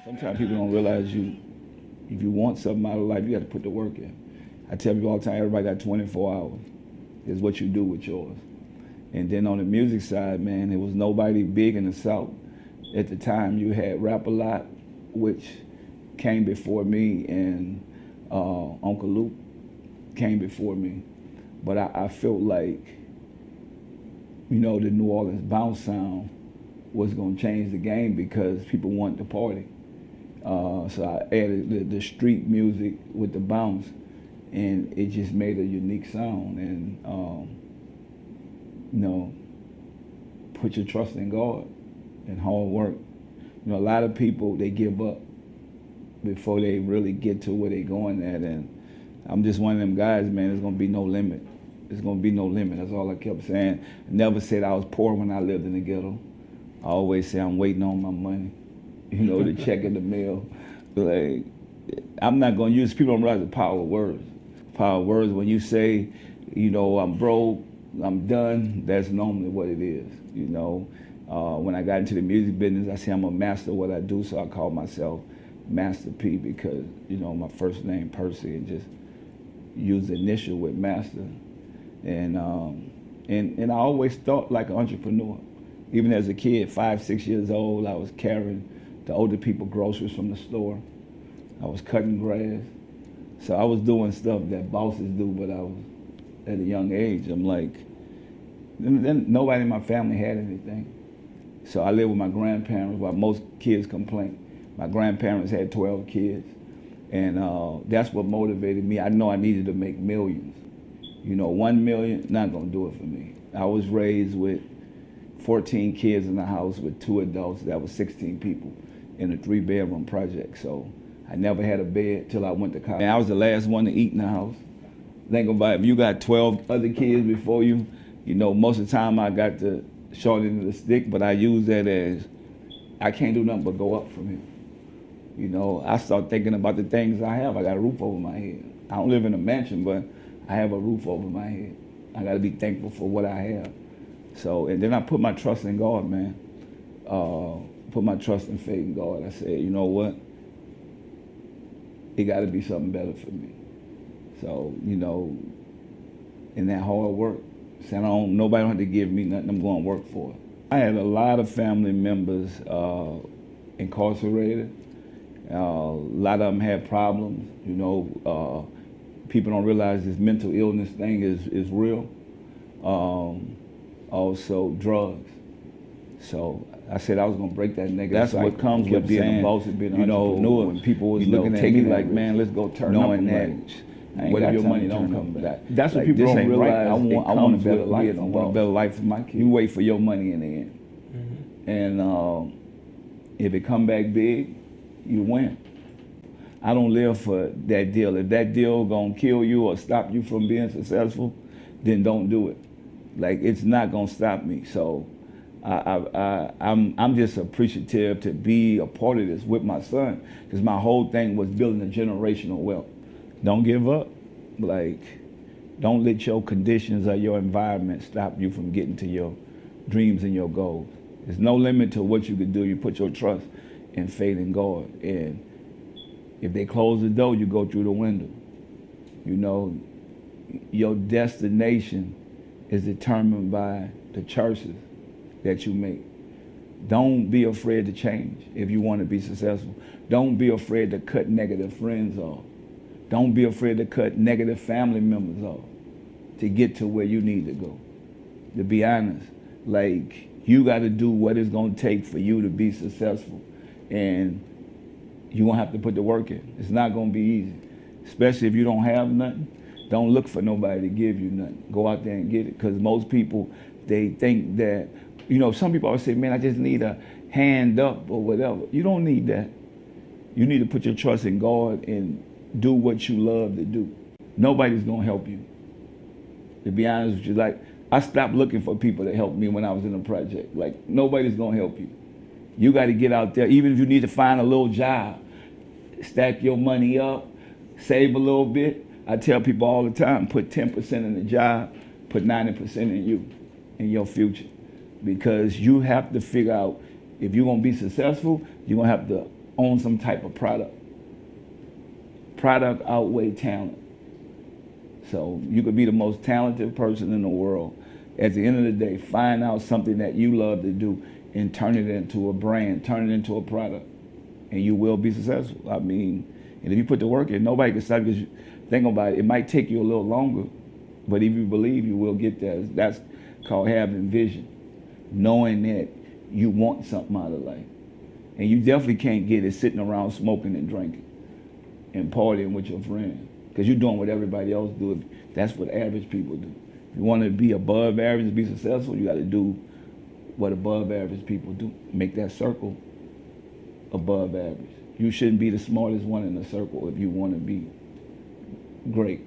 Sometimes people don't realize if you want something out of life, you got to put the work in. I tell people all the time, everybody got 24 hours. It's what you do with yours. And then on the music side, man, there was nobody big in the South. At the time, you had Rap-A-Lot, which came before me, and Uncle Luke came before me. But I felt like, the New Orleans bounce sound was going to change the game because people wanted to party. So I added the street music with the bounce, and it just made a unique sound. And, put your trust in God and hard work. A lot of people, they give up before they really get to where they're going at. And I'm just one of them guys, man, there's going to be no limit. There's going to be no limit. That's all I kept saying. I never said I was poor when I lived in the ghetto. I always say I'm waiting on my money, the check in the mail. Like, I'm not going to use, people don't realize the power of words. Power of words, when you say, I'm broke, I'm done, that's normally what it is, When I got into the music business, I say I'm a master of what I do, so I call myself Master P because, my first name, Percy, and just use the initial with Master. And I always thought like an entrepreneur. Even as a kid, 5, 6 years old, I was carrying the older people groceries from the store. I was cutting grass. So I was doing stuff that bosses do, but I was at a young age. I'm like, then nobody in my family had anything. So I lived with my grandparents, while most kids complain. My grandparents had 12 kids, and that's what motivated me. I know I needed to make millions. 1 million, not gonna do it for me. I was raised with 14 kids in the house with 2 adults. That was 16 people in a 3-bedroom project. So I never had a bed till I went to college. And I was the last one to eat in the house. Think about it, if you got 12 other kids before you, most of the time I got the short end of the stick, but I use that as, I can't do nothing but go up from here. I start thinking about the things I have. I got a roof over my head. I don't live in a mansion, but I have a roof over my head. I gotta be thankful for what I have. So, and then I put my trust in God, man. Put my trust and faith in God. I said, you know what? It gotta be something better for me. So, in that hard work, saying nobody don't have to give me nothing, I'm going to work for it. I had a lot of family members incarcerated. A lot of them had problems, people don't realize this mental illness thing is real. Also drugs. So I said I was gonna break that negative. That's what comes with being a boss and being an entrepreneur. When people was looking at me like, man, let's go turn up a match. What if your money don't come back? That's what people don't realize. I want a better life. I want a better life for my kids. You wait for your money in the end. And if it come back big, you win. I don't live for that deal. If that deal gonna kill you or stop you from being successful, then don't do it. Like, it's not gonna stop me. So I'm just appreciative to be a part of this with my son, because my whole thing was building a generational wealth. Don't give up. Like, don't let your conditions or your environment stop you from getting to your dreams and your goals. There's no limit to what you can do. You put your trust and faith in God. And if they close the door, you go through the window. Your destination is determined by the choices that you make. Don't be afraid to change if you want to be successful. Don't be afraid to cut negative friends off. Don't be afraid to cut negative family members off to get to where you need to go. To be honest, like, you got to do what it's going to take for you to be successful. And you're going to have to put the work in. It's not going to be easy, especially if you don't have nothing. Don't look for nobody to give you nothing. Go out there and get it, because most people, they think that, some people always say, man, I just need a hand up or whatever. You don't need that. You need to put your trust in God and do what you love to do. Nobody's going to help you. To be honest with you, like, I stopped looking for people to help me when I was in a project. Like, nobody's going to help you. You got to get out there, even if you need to find a little job, stack your money up, save a little bit. I tell people all the time, put 10% in the job, put 90% in you, in your future. Because you have to figure out, if you're going to be successful, you're going to have to own some type of product. Product outweigh talent. So you could be the most talented person in the world. At the end of the day, find out something that you love to do and turn it into a brand, turn it into a product, and you will be successful. I mean, and if you put the work in, nobody can stop you. Think about it. It might take you a little longer, but if you believe, you will get there. That's called having vision, knowing that you want something out of life. And you definitely can't get it sitting around smoking and drinking and partying with your friends, because you're doing what everybody else do. That's what average people do. If you want to be above average and be successful, you got to do what above average people do. Make that circle above average. You shouldn't be the smartest one in the circle if you want to be great.